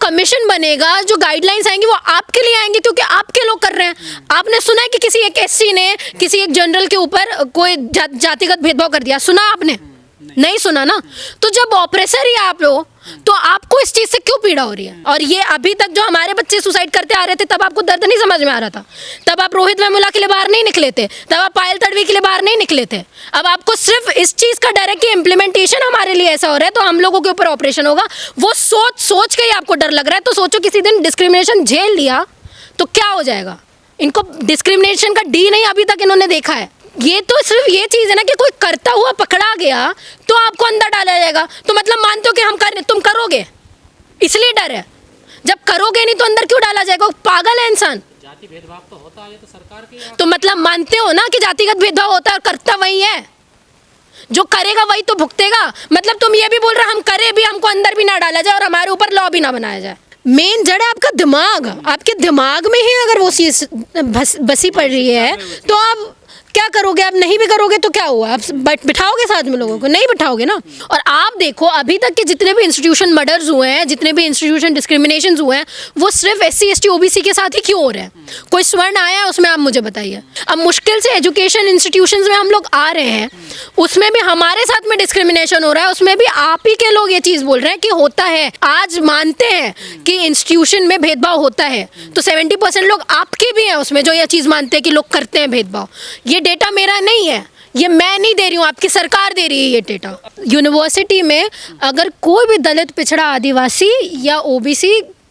Commission बनेगा, जो guidelines आएंगी वो आपके लिए आएंगी, क्योंकि आपके लोग कर रहे हैं। आपने सुना है कि किसी एक एससी ने किसी एक जनरल के ऊपर कोई जातिगत भेदभाव कर दिया? सुना आपने? नहीं सुना ना। तो जब ऑपरेसर ही आप हो तो आपको इस चीज़ से क्यों पीड़ा हो रही है? और ये अभी तक जो हमारे बच्चे सुसाइड करते आ रहे थे तब आपको दर्द नहीं समझ में आ रहा था, तब आप रोहित वेमुला के लिए बाहर नहीं निकले थे, तब आप पायल तड़वी के लिए बाहर नहीं निकले थे। अब आपको सिर्फ इस चीज़ का डर है कि इम्प्लीमेंटेशन हमारे लिए ऐसा हो रहा है तो हम लोगों के ऊपर ऑपरेशन होगा। वो सोच के ही आपको डर लग रहा है। तो सोचो किसी दिन डिस्क्रिमिनेशन झेल लिया तो क्या हो जाएगा। इनको डिस्क्रिमिनेशन का डी नहीं अभी तक इन्होंने देखा है। ये तो सिर्फ ये चीज़ है ना कि कोई करता हुआ पकड़ा गया तो आपको अंदर डाला जाएगा। तो मतलब मानते हो कि तुम करोगे, इसलिए डर है। जब करोगे नहीं तो अंदर क्यों डाला जाएगा? पागल है इंसान। जाति भेदभाव तो होता है, तो सरकार की तो मतलब मानते हो ना कि जातिगत भेदभाव होता है और करता वही है। जो करेगा वही तो भुगतेगा। मतलब तुम ये भी बोल रहे हम करे भी, हमको अंदर भी ना डाला जाए और हमारे ऊपर लॉ भी ना बनाया जाए। मेन जड़ है आपका दिमाग। आपके दिमाग में ही अगर वो चीज़ बसी पड़ रही है तो आप क्या करोगे? आप नहीं भी करोगे तो क्या हुआ? आप बिठाओगे साथ में लोगों को? नहीं बिठाओगे ना। और आप देखो अभी तक के जितने भी इंस्टीट्यूशन मर्डर्स हुए हैं, जितने भी इंस्टीट्यूशन डिस्क्रिमिनेशन हुए हैं, वो सिर्फ SC ST OBC के साथ ही क्यों हो रहे हैं? कोई स्वर्ण आया है उसमें? आप मुझे बताइए। अब मुश्किल से एजुकेशन इंस्टीट्यूशंस में हम लोग आ रहे हैं, उसमें भी हमारे साथ में डिस्क्रिमिनेशन हो रहा है, उसमें भी आप ही के लोग ये चीज़ बोल रहे हैं कि होता है। आज मानते हैं कि इंस्टीट्यूशन में भेदभाव होता है तो 70% लोग आपके भी हैं उसमें जो ये चीज़ मानते हैं कि लोग करते हैं भेदभाव। ये डेटा मेरा नहीं है, ये मैं नहीं दे रही हूँ, आपकी सरकार दे रही है ये डेटा। यूनिवर्सिटी में अगर कोई भी दलित, पिछड़ा, आदिवासी या OBC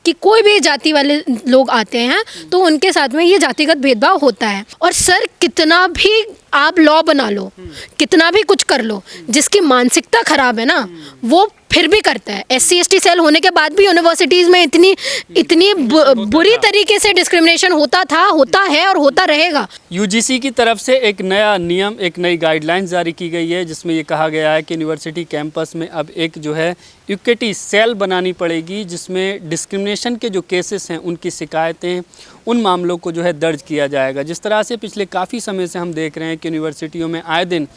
कि कोई भी जाति वाले लोग आते हैं तो उनके साथ में ये जातिगत भेदभाव होता है। और सर कितना भी आप लॉ बना लो, कितना भी कुछ कर लो, जिसकी मानसिकता खराब है ना वो फिर भी करता है। SC ST सेल होने के बाद भी यूनिवर्सिटीज़ में इतनी बुरी तरीके से डिस्क्रिमिनेशन होता था, होता है और होता रहेगा। UGC की तरफ से एक नया नियम, एक नई गाइडलाइंस जारी की गई है जिसमें ये कहा गया है कि यूनिवर्सिटी कैंपस में अब एक जो है इक्विटी सेल बनानी पड़ेगी जिसमें डिस्क्रिमिनेशन के जो केसेस हैं उनकी शिकायतें, उन मामलों को जो है दर्ज किया जाएगा। जिस तरह से पिछले काफ़ी समय से हम देख रहे हैं कि यूनिवर्सिटियों में आए दिन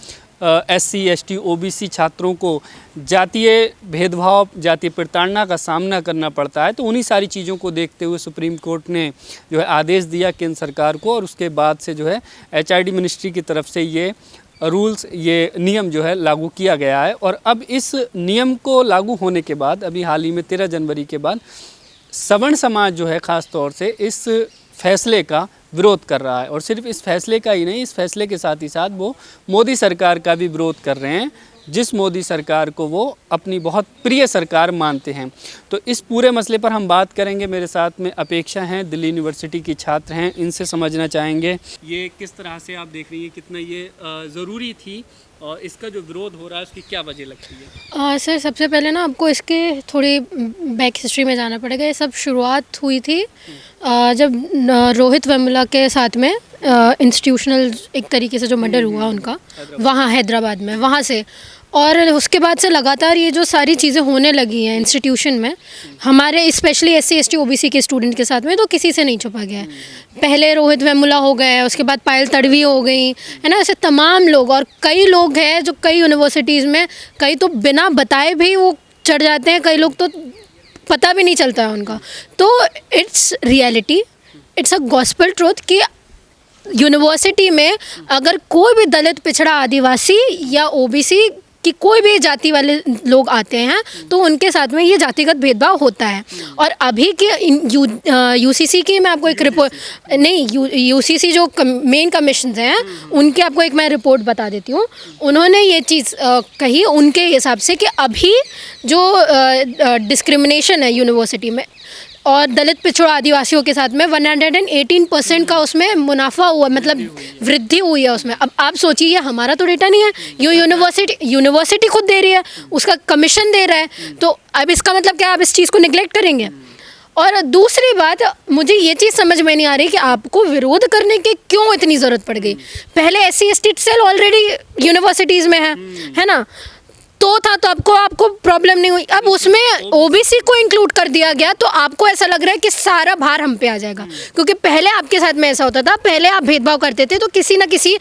SC ST OBC छात्रों को जातीय भेदभाव, जातीय प्रताड़ना का सामना करना पड़ता है। तो उन्हीं सारी चीज़ों को देखते हुए सुप्रीम कोर्ट ने जो है आदेश दिया केंद्र सरकार को और उसके बाद से जो है HRD मिनिस्ट्री की तरफ से ये रूल्स, ये नियम जो है लागू किया गया है। और अब इस नियम को लागू होने के बाद अभी हाल ही में 13 जनवरी के बाद सवर्ण समाज जो है ख़ास तौर से इस फैसले का विरोध कर रहा है। और सिर्फ इस फैसले का ही नहीं, इस फैसले के साथ ही साथ वो मोदी सरकार का भी विरोध कर रहे हैं, जिस मोदी सरकार को वो अपनी बहुत प्रिय सरकार मानते हैं। तो इस पूरे मसले पर हम बात करेंगे। मेरे साथ में अपेक्षा हैं, दिल्ली यूनिवर्सिटी की छात्र हैं, इनसे समझना चाहेंगे ये किस तरह से आप देख रही हैं, कितना ये ज़रूरी थी और इसका जो विरोध हो रहा है उसकी क्या वजह लगती है? सर सबसे पहले ना आपको इसके थोड़ी बैक हिस्ट्री में जाना पड़ेगा। ये सब शुरुआत हुई थी जब रोहित वेमुला के साथ में इंस्टीट्यूशनल एक तरीके से जो मर्डर हुआ उनका वहाँ हैदराबाद में, वहाँ से। और उसके बाद से लगातार ये जो सारी चीज़ें होने लगी हैं इंस्टीट्यूशन में हमारे स्पेशली SC ST OBC के स्टूडेंट के साथ में, तो किसी से नहीं छुपा गया है। पहले रोहित वेमुला हो गए, उसके बाद पायल तड़वी हो गई, है ना, ऐसे तमाम लोग। और कई लोग हैं जो कई यूनिवर्सिटीज़ में, कई तो बिना बताए भी वो चढ़ जाते हैं, कई लोग तो पता भी नहीं चलता है उनका। तो it's reality, it's a gospel truth कि यूनिवर्सिटी में अगर कोई भी दलित, पिछड़ा, आदिवासी या OBC कि कोई भी जाति वाले लोग आते हैं तो उनके साथ में ये जातिगत भेदभाव होता है। और अभी के UCC की मैं आपको एक रिपोर्ट नहीं, UCC जो मेन कमीशन हैं उनके आपको एक मैं रिपोर्ट बता देती हूँ। उन्होंने ये चीज़ कही उनके हिसाब से कि अभी जो डिस्क्रिमिनेशन है यूनिवर्सिटी में और दलित, पिछड़ा, आदिवासियों के साथ में 118% का उसमें मुनाफा हुआ, मतलब वृद्धि हुई है उसमें। अब आप सोचिए, ये हमारा तो डेटा नहीं है, ये यूनिवर्सिटी खुद दे रही है, उसका कमीशन दे रहा है। तो अब इसका मतलब क्या, आप इस चीज़ को निगलेक्ट करेंगे? और दूसरी बात, मुझे ये चीज़ समझ में नहीं आ रही कि आपको विरोध करने की क्यों इतनी ज़रूरत पड़ गई। पहले SC ST cell already universities में है ना, तो था तो आपको प्रॉब्लम नहीं हुई। अब उसमें OBC को इंक्लूड कर दिया गया तो आपको ऐसा लग रहा है कि सारा भार हम पे आ जाएगा। क्योंकि पहले आपके साथ में ऐसा होता था, पहले आप भेदभाव करते थे तो किसी ना किसी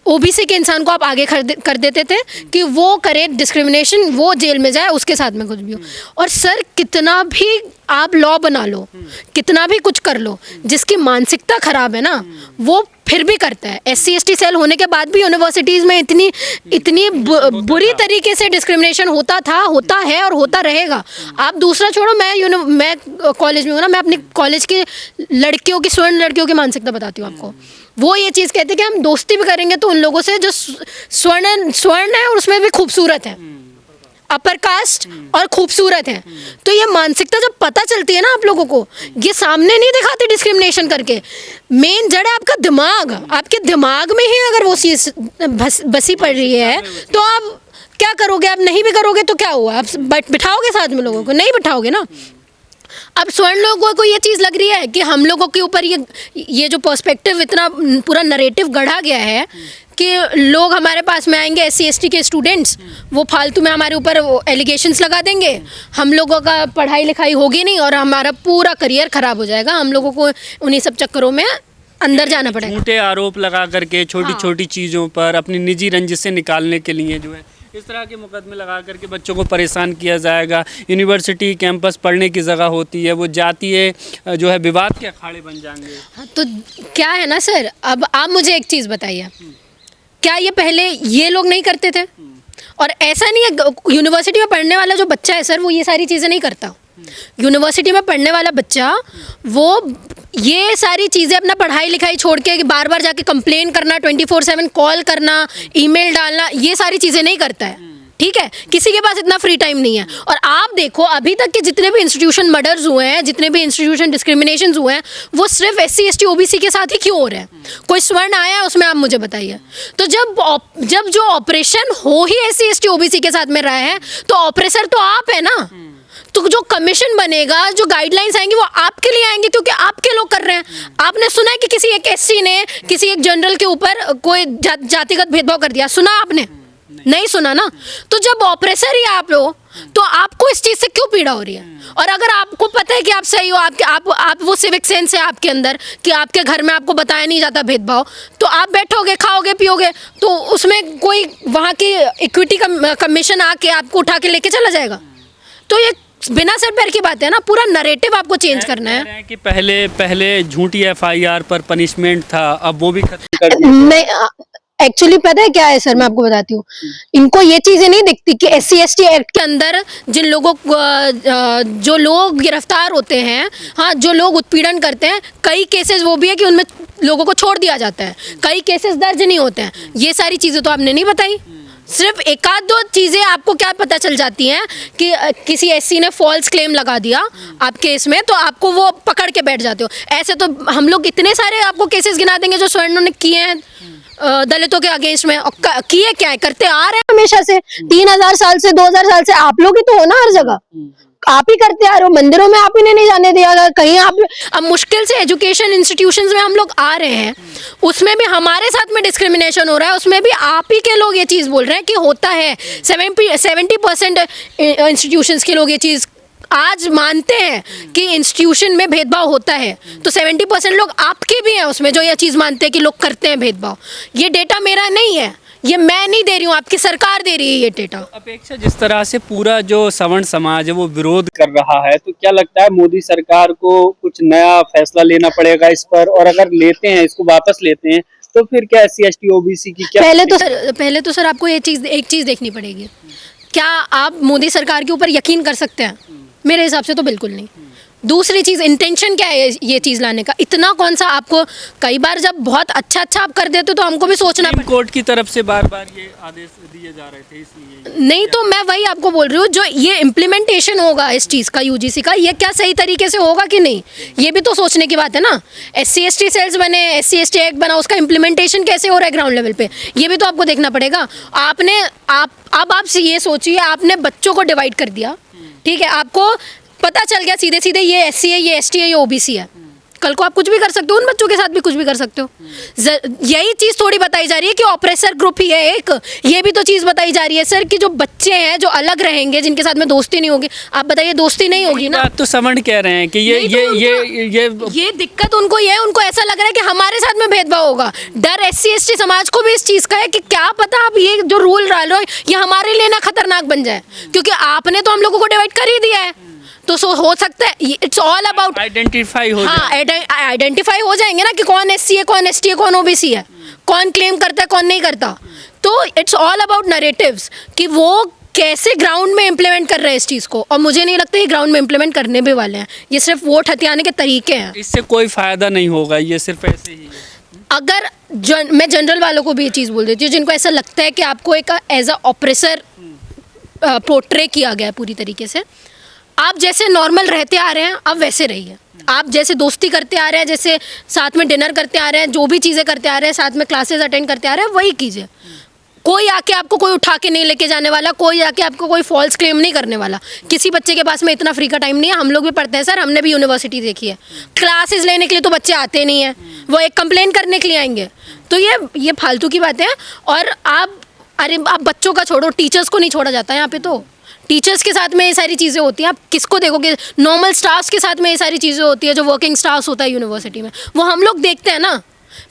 OBC के इंसान को आप आगे कर देते थे कि वो करे डिस्क्रिमिनेशन, वो जेल में जाए, उसके साथ में कुछ भी हो। और सर कितना भी आप लॉ बना लो, कितना भी कुछ कर लो, जिसकी मानसिकता खराब है ना वो फिर भी करता है। SC ST सेल होने के बाद भी यूनिवर्सिटीज़ में इतनी बुरी तरीके से डिस्क्रिमिनेशन होता था, होता है और होता रहेगा। आप दूसरा छोड़ो, मैं कॉलेज में हूँ ना, मैं अपनी कॉलेज की लड़कियों की, स्वर्ण लड़कियों की मानसिकता बताती हूँ आपको। वो ये चीज़ कहते हैं कि हम दोस्ती भी करेंगे तो उन लोगों से जो स्वर्ण है और उसमें भी खूबसूरत है, अपर कास्ट और खूबसूरत हैं। तो ये मानसिकता जब पता चलती है ना आप लोगों को, ये सामने नहीं दिखाते डिस्क्रिमिनेशन करके, मेन जड़ है आपका दिमाग। आपके दिमाग में ही अगर वो चीज़ बसी पड़ रही है तो आप क्या करोगे? आप नहीं भी करोगे तो क्या हुआ? आप बिठाओगे साथ में लोगों को? नहीं बिठाओगे ना। अब स्वर्ण लोगों को ये चीज़ लग रही है कि हम लोगों के ऊपर ये जो पर्सपेक्टिव, इतना पूरा नरेटिव गढ़ा गया है कि लोग हमारे पास में आएंगे, SC ST के स्टूडेंट्स, वो फालतू में हमारे ऊपर वो एलिगेशंस लगा देंगे, हम लोगों का पढ़ाई लिखाई होगी नहीं और हमारा पूरा करियर ख़राब हो जाएगा। हम लोगों को उन्हीं सब चक्करों में अंदर जाना पड़ेगा। झूठे आरोप लगा करके छोटी छोटी चीज़ों पर अपनी निजी रंजिशें निकालने के लिए जो है इस तरह के मुकदमे लगा करके बच्चों को परेशान किया जाएगा। यूनिवर्सिटी कैंपस पढ़ने की जगह होती है, वो जातीय जो है विवाद के अखाड़े बन जाएंगे। हाँ, तो क्या है ना सर, अब आप मुझे एक चीज़ बताइए, क्या ये पहले ये लोग नहीं करते थे? और ऐसा नहीं है, यूनिवर्सिटी में पढ़ने वाला जो बच्चा है सर वो ये सारी चीज़ें नहीं करता। यूनिवर्सिटी में पढ़ने वाला बच्चा वो ये सारी चीज़ें अपना पढ़ाई लिखाई छोड़ के बार बार जाके कंप्लेन करना, 24/7 कॉल करना, ईमेल डालना, ये सारी चीज़ें नहीं करता है। ठीक है, किसी के पास इतना फ्री टाइम नहीं है। और आप देखो अभी तक के जितने भी इंस्टीट्यूशन मर्डर्स हुए हैं, जितने भी इंस्टीट्यूशन डिस्क्रिमिनेशंस हुए हैं, वो सिर्फ SC ST OBC के साथ ही क्यों हो रहे हैं? कोई स्वर्ण आया है उसमें? आप मुझे बताइए। तो जब जो ऑपरेशन हो ही SC ST OBC के साथ में रहा है तो ऑपरेसर तो आप है ना। तो जो कमीशन बनेगा, जो गाइडलाइंस आएंगी वो आपके लिए आएंगी क्योंकि आपके लोग कर रहे हैं। आपने सुना है कि किसी एक SC ने किसी एक जनरल के ऊपर कोई जातिगत भेदभाव कर दिया? सुना आपने? नहीं सुना ना। तो जब ऑपरेसर ही आप हो तो आपको इस चीज़ से क्यों पीड़ा हो रही है? और अगर आपको पता है कि आप सही हो, आप वो सिविक सेंस है आपके अंदर कि आपके घर में आपको बताया नहीं जाता भेदभाव, तो आप बैठोगे, खाओगे, पियोगे, तो उसमें कोई वहाँ की इक्विटी कमीशन आके आपको उठा के लेके चला जाएगा? तो ये बिना सर पैर की बात है ना। पूरा नरेटिव आपको चेंज करना है कि पहले झूठी FIR पर पनिशमेंट था, अब वो भी खत्म कर दिया। नहीं, एक्चुअली पता है क्या है सर, मैं आपको बताती हूँ। इनको ये चीज़ें नहीं दिखती कि SC ST एक्ट के अंदर जिन लोगों जो लोग गिरफ्तार होते हैं, हाँ, जो लोग उत्पीड़न करते हैं, कई केसेस वो भी है कि उनमें लोगों को छोड़ दिया जाता है, कई केसेस दर्ज नहीं होते हैं। ये सारी चीज़ें तो आपने नहीं बताई। सिर्फ एक आध दो चीज़ें आपको क्या पता चल जाती हैं कि किसी SC ने फॉल्स क्लेम लगा दिया आप केस में, तो आपको वो पकड़ के बैठ जाते हो। ऐसे तो हम लोग इतने सारे आपको केसेस गिना देंगे जो स्वर्णों ने किए हैं दलितों के अगेंस्ट में, और किए क्या है, करते आ रहे हैं हमेशा से। 3000 साल से, 2000 साल से आप लोग ही तो हो ना हर जगह। आप ही करते आ रहे हो। मंदिरों में आप ही ने नहीं जाने दिया, कहीं आप, अब मुश्किल से एजुकेशन इंस्टीट्यूशंस में हम लोग आ रहे हैं, उसमें भी हमारे साथ में डिस्क्रिमिनेशन हो रहा है, उसमें भी आप ही के लोग ये चीज़ बोल रहे हैं कि होता है। 70% इंस्टीट्यूशंस के लोग ये चीज़ आज मानते हैं कि इंस्टीट्यूशन में भेदभाव होता है, तो 70% लोग आपके भी हैं उसमें जो ये चीज़ मानते हैं कि लोग करते हैं भेदभाव। ये डेटा मेरा नहीं है, ये मैं नहीं दे रही हूँ, आपकी सरकार दे रही है ये डेटा। अपेक्षा जिस तरह से पूरा जो सवर्ण समाज है वो विरोध कर रहा है, तो क्या लगता है मोदी सरकार को कुछ नया फैसला लेना पड़ेगा इस पर? और अगर लेते हैं, इसको वापस लेते हैं, तो फिर क्या SC ST OBC की क्या? पहले तो सर आपको एक चीज़ देखनी पड़ेगी। क्या आप मोदी सरकार के ऊपर यकीन कर सकते हैं? मेरे हिसाब से तो बिल्कुल नहीं। दूसरी चीज़, इंटेंशन क्या है ये चीज़ लाने का? इतना कौन सा आपको, कई बार जब बहुत अच्छा आप कर देते तो हमको भी सोचना पड़ता। कोर्ट की तरफ से बार बार ये आदेश दिए जा रहे थे, इसलिए नहीं, तो मैं वही आपको बोल रही हूँ, जो ये इम्प्लीमेंटेशन होगा इस चीज़ का, UGC का, ये क्या सही तरीके से होगा कि नहीं, ये भी तो सोचने की बात है ना। SC ST सेल्स बने, SC ST एक्ट बना, उसका इम्प्लीमेंटेशन कैसे हो रहा है ग्राउंड लेवल पे, ये भी तो आपको देखना पड़ेगा। आप ये सोचिए, आपने बच्चों को डिवाइड कर दिया, ठीक है, आपको पता चल गया सीधे सीधे ये SC है, ये ST है, ये OBC है। कल को आप कुछ भी कर सकते हो, उन बच्चों के साथ भी कुछ भी कर सकते हो। यही चीज़ थोड़ी बताई जा रही है कि ऑपरेसर ग्रुप ही है एक। ये भी तो चीज़ बताई जा रही है सर कि जो बच्चे हैं जो अलग रहेंगे, जिनके साथ में दोस्ती नहीं होगी, आप बताइए दोस्ती नहीं होगी ना। बात तो सवर्ण कह रहे हैं कि ये दिक्कत उनको ये है, उनको ऐसा लग रहा है कि हमारे साथ में भेदभाव होगा। डर SC ST समाज को भी इस चीज़ का है कि क्या पता आप ये जो रूल डाल रहे हो ये हमारे लिए ना खतरनाक बन जाए, क्योंकि आपने तो हम लोगों को डिवाइड कर ही दिया है। तो सो हो सकता है, इट्स ऑल अबाउट आइडेंटिफाई हो हाँ जाए। आइडेंटिफाई हो जाएंगे ना कि कौन एससी है, कौन एसटी है, कौन ओबीसी है, कौन क्लेम करता है, कौन नहीं करता। तो इट्स ऑल अबाउट नरेटिव्स कि वो कैसे ग्राउंड में इम्प्लीमेंट कर रहे हैं इस चीज़ को, और मुझे नहीं लगता ये ग्राउंड में इम्प्लीमेंट करने भी वाले हैं। ये सिर्फ वोट हथियाने के तरीके हैं। इससे कोई फायदा नहीं होगा, ये सिर्फ ऐसे ही है। अगर मैं जनरल वालों को भी ये चीज़ बोल देती हूँ जिनको ऐसा लगता है कि आपको एक एज अ ऑपरेसर पोर्ट्रे किया गया है पूरी तरीके से। आप जैसे नॉर्मल रहते आ रहे हैं अब वैसे रहिए। आप जैसे दोस्ती करते आ रहे हैं, जैसे साथ में डिनर करते आ रहे हैं, जो भी चीज़ें करते आ रहे हैं, साथ में क्लासेस अटेंड करते आ रहे हैं, वही कीजिए। कोई आके आपको कोई उठा के नहीं लेके जाने वाला, कोई आके आपको कोई फॉल्स क्लेम नहीं करने वाला। किसी बच्चे के पास में इतना फ्री का टाइम नहीं है। हम लोग भी पढ़ते हैं सर, हमने भी यूनिवर्सिटी देखी है। क्लासेस लेने के लिए तो बच्चे आते नहीं हैं, वो एक कंप्लेन करने के लिए आएंगे। तो ये फालतू की बातें हैं। और आप बच्चों का छोड़ो, टीचर्स को नहीं छोड़ा जाता है यहाँ पे। तो टीचर्स के साथ में ये सारी चीज़ें होती हैं। आप किसको देखोगे? नॉर्मल स्टाफ्स के साथ में ये सारी चीज़ें होती है, जो वर्किंग स्टाफ्स होता है यूनिवर्सिटी में, वो हम लोग देखते हैं ना।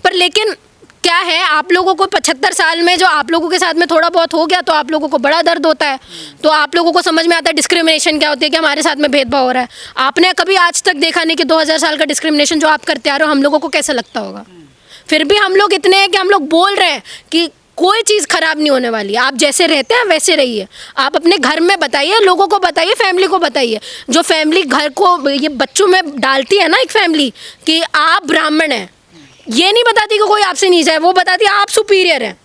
पर लेकिन क्या है, आप लोगों को 75 साल में जो आप लोगों के साथ में थोड़ा बहुत हो गया तो आप लोगों को बड़ा दर्द होता है। तो आप लोगों को समझ में आता है डिस्क्रिमिनेशन क्या होती है, कि हमारे साथ में भेदभाव हो रहा है। आपने कभी आज तक देखा नहीं कि 2000 साल का डिस्क्रिमिनेशन जो आप करते आ रहे हो हम लोगों को कैसा लगता होगा। फिर भी हम लोग इतने हैं कि हम लोग बोल रहे हैं कि कोई चीज़ ख़राब नहीं होने वाली है, आप जैसे रहते हैं वैसे रहिए। आप अपने घर में बताइए, लोगों को बताइए, फैमिली को बताइए। जो फैमिली घर को ये बच्चों में डालती है ना, एक फैमिली कि आप ब्राह्मण हैं, ये नहीं बताती कि कोई आपसे नीचा है, वो बताती है आप सुपीरियर हैं।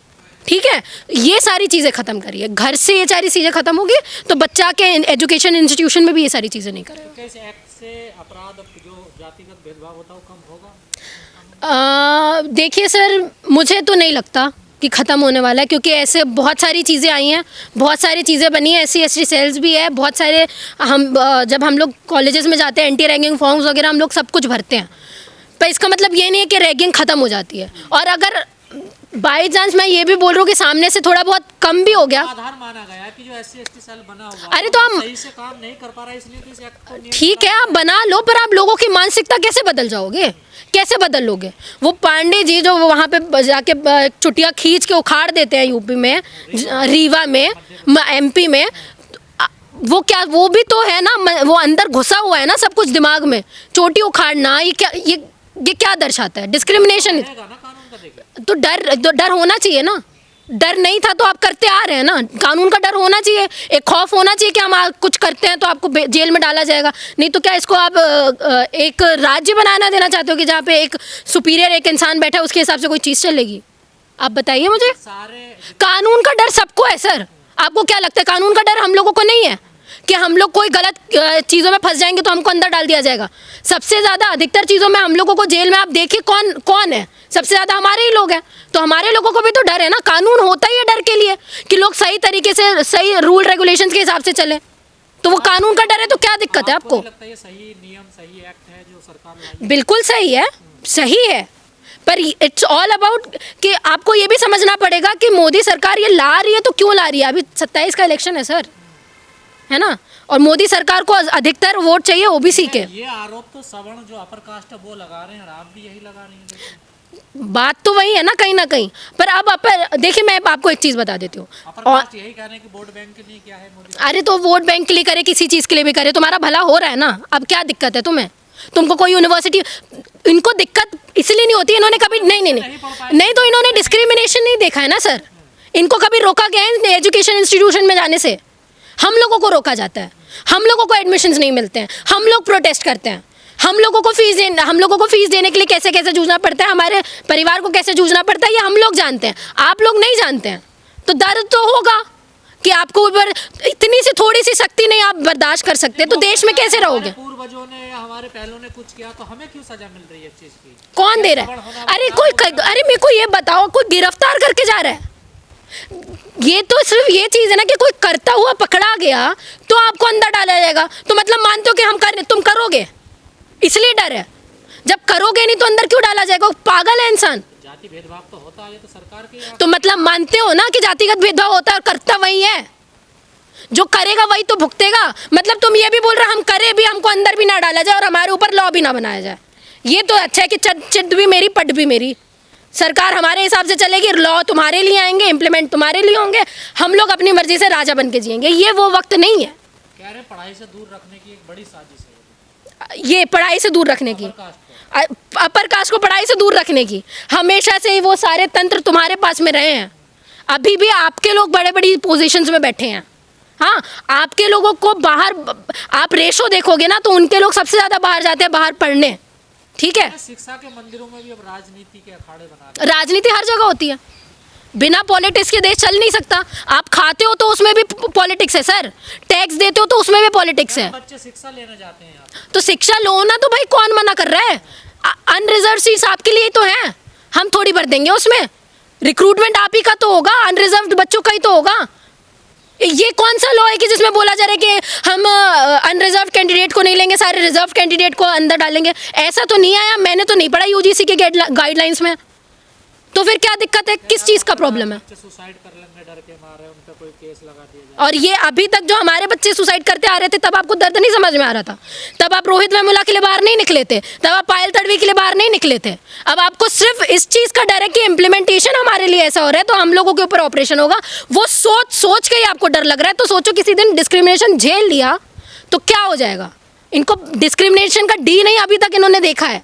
ठीक है, ये सारी चीज़ें ख़त्म करिए। घर से ये सारी चीज़ें ख़त्म होगी तो बच्चा के एजुकेशन इंस्टीट्यूशन में भी ये सारी चीज़ें नहीं करेगा। क्या इस एक्ट से अपराध जो जातिगत भेदभाव होता है वो कम होगा? देखिए सर, मुझे तो नहीं लगता कि ख़त्म होने वाला है, क्योंकि ऐसे बहुत सारी चीज़ें आई हैं, बहुत सारी चीज़ें बनी हैं। SC/ST सेल्स भी है, बहुत सारे। जब हम लोग कॉलेजेस में जाते हैं, एंटी रैगिंग फॉर्म्स वगैरह हम लोग सब कुछ भरते हैं। पर इसका मतलब ये नहीं है कि रैगिंग ख़त्म हो जाती है। और अगर बाई चांस मैं ये भी बोल रहा हूँ कि सामने से थोड़ा बहुत कम भी हो गया, आधार माना गया कि जो SC/ST सेल बना हुआ अरे तो हम सही से काम नहीं कर पा रहा है, इसलिए तो इस एक्ट को ठीक है आप बना लो, पर आप लोगों की मानसिकता कैसे बदल जाओगे? कैसे बदल लोगे? वो पांडे जी जो वहाँ पे जाके चुटिया खींच के उखाड़ देते हैं यूपी में, रीवा में, MP में, वो क्या, वो भी तो है ना, वो अंदर घुसा हुआ है ना सब कुछ दिमाग में। चोटी उखाड़ना ये क्या दर्शाता है? डिस्क्रिमिनेशन। ना कानून का देखिए। तो डर होना चाहिए ना। डर नहीं था तो आप करते आ रहे हैं ना। कानून का डर होना चाहिए, एक खौफ होना चाहिए कि हम कुछ करते हैं तो आपको जेल में डाला जाएगा। नहीं तो क्या इसको आप एक राज्य बनाना देना चाहते हो कि जहाँ पे एक सुपीरियर एक इंसान बैठा है उसके हिसाब से कोई चीज़ चलेगी? आप बताइए मुझे। सारे कानून का डर सबको है सर। आपको क्या लगता है कानून का डर हम लोगों को नहीं है कि हम लोग कोई गलत चीज़ों में फंस जाएंगे तो हमको अंदर डाल दिया जाएगा? सबसे ज़्यादा अधिकतर चीज़ों में हम लोगों को जेल में आप देखिए कौन है, सबसे ज़्यादा हमारे ही लोग हैं। तो हमारे लोगों को भी तो डर है ना। कानून होता ही है डर के लिए कि लोग सही तरीके से सही रूल रेगुलेशंस के हिसाब से चले। तो वो कानून का डर है तो क्या दिक्कत है आपको? लगता है ये सही नियम, सही एक्ट है जो सरकार लाई? बिल्कुल सही है, सही है। पर इट्स ऑल अबाउट कि आपको ये भी समझना पड़ेगा कि मोदी सरकार ये ला रही है तो क्यों ला रही है। अभी 27 का इलेक्शन है सर, है ना, और मोदी सरकार को अधिकतर वोट चाहिए OBC के। ये आरोप तो सवर्ण जो अपर कास्ट है वो लगा रहे हैं, और आप भी यही लगा रही हैं। बात तो वही है ना कहीं ना कहीं। पर अब देखिए मैं आपको एक चीज़ बता देती हूँ। अपर और कास्ट यही कह रहे हैं कि वोट बैंक के लिए क्या है मोदी। अरे तो वोट बैंक के लिए करे, किसी चीज़ के लिए भी करे, तुम्हारा भला हो रहा है ना। अब क्या दिक्कत है तुम्हें? तुमको कोई यूनिवर्सिटी, इनको दिक्कत इसलिए नहीं होती, इन्होंने कभी नहीं तो इन्होंने डिस्क्रिमिनेशन नहीं देखा है ना सर। इनको कभी रोका गया है एजुकेशन इंस्टीट्यूशन में जाने से? हम लोगों को रोका जाता है, हम लोगों को एडमिशन्स नहीं मिलते हैं, हम लोग प्रोटेस्ट करते हैं। हम लोगों को फीस देने के लिए कैसे कैसे जूझना पड़ता है, हमारे परिवार को कैसे जूझना पड़ता है, ये हम लोग जानते हैं, आप लोग नहीं जानते हैं। तो दर्द तो होगा कि आपको ऊपर इतनी सी थोड़ी सी शक्ति नहीं आप बर्दाश्त कर सकते, तो देश में कैसे रहोगे? पूर्वजों ने या हमारे पहलों ने कुछ किया तो हमें क्यों सजा मिल रही है इस चीज की? कौन दे रहा है? अरे मेरे को ये बताओ, कोई गिरफ्तार करके जा रहा है? ये तो सिर्फ ये चीज़ है ना कि कोई करता हुआ पकड़ा गया तो आपको अंदर डाला जाएगा। तो मतलब मानते हो कि तुम करोगे, इसलिए डर है। जब करोगे नहीं तो अंदर क्यों डाला जाएगा? पागल है इंसान। जाति भेदभाव तो होता है, तो सरकार की तो मतलब मानते हो ना कि जातिगत भेदभाव होता है और करता वही है, जो करेगा वही तो भुगतेगा। मतलब तुम ये भी बोल रहे हम करे भी, हमको अंदर भी ना डाला जाए और हमारे ऊपर लॉ भी ना बनाया जाए। ये तो अच्छा है कि चिट भी मेरी पट भी मेरी। सरकार हमारे हिसाब से चलेगी, लॉ तुम्हारे लिए आएंगे, इम्प्लीमेंट तुम्हारे लिए होंगे, हम लोग अपनी मर्जी से राजा बन के जिएंगे। ये वो वक्त नहीं है। कह रहे हैं पढ़ाई से दूर रखने की एक बड़ी साजिश है ये पढ़ाई से दूर रखने की, कास्ट को। अपर कास्ट को पढ़ाई से दूर रखने की हमेशा से ही वो सारे तंत्र तुम्हारे पास में रहे हैं। अभी भी आपके लोग बड़े बड़ी पोजीशंस में बैठे हैं। हाँ, आपके लोगों को बाहर, आप रेशो देखोगे ना तो उनके लोग सबसे ज़्यादा बाहर जाते हैं बाहर पढ़ने, ठीक है। शिक्षा के मंदिरों में भी अब राजनीति के अखाड़े बना रहे राजनीति हर जगह होती है, बिना पॉलिटिक्स के देश चल नहीं सकता। आप खाते हो तो उसमें भी पॉलिटिक्स है सर, टैक्स देते हो तो उसमें भी पॉलिटिक्स है। हैं। बच्चे शिक्षा लेने जाते हैं यहाँ पे। तो शिक्षा लो ना, तो भाई कौन मना कर रहा है? अनरिजर्व सीट्स आपके लिए ही तो है, हम थोड़ी भर देंगे उसमें। रिक्रूटमेंट आप ही का तो होगा, अनरिजर्व बच्चों का ही तो होगा। ये कौन सा लॉ है कि जिसमें बोला जा रहा है कि हम अनरिजर्व कैंडिडेट को नहीं लेंगे, सारे रिजर्व कैंडिडेट को अंदर डालेंगे? ऐसा तो नहीं आया, मैंने तो नहीं पढ़ा यूजीसी के गाइडलाइंस में। तो फिर क्या दिक्कत है, किस चीज़ का प्रॉब्लम है? बच्चे सुसाइड कर लेंगे डर के मारे, उन पे कोई केस लगा दिया जाए। और ये अभी तक जो हमारे बच्चे सुसाइड करते आ रहे थे, तब आपको दर्द नहीं समझ में आ रहा था? तब आप रोहित वेमुला के लिए बाहर नहीं निकले थे? तब आप पायल तड़वी के लिए बाहर नहीं निकले थे? अब आपको सिर्फ इस चीज़ का डर है कि इम्प्लीमेंटेशन हमारे लिए ऐसा हो रहा है तो हम लोगों के ऊपर ऑपरेशन होगा। वो सोच के ही आपको डर लग रहा है। तो सोचो किसी दिन डिस्क्रिमिनेशन झेल लिया तो क्या हो जाएगा। इनको डिस्क्रिमिनेशन का डी नहीं अभी तक इन्होंने देखा है।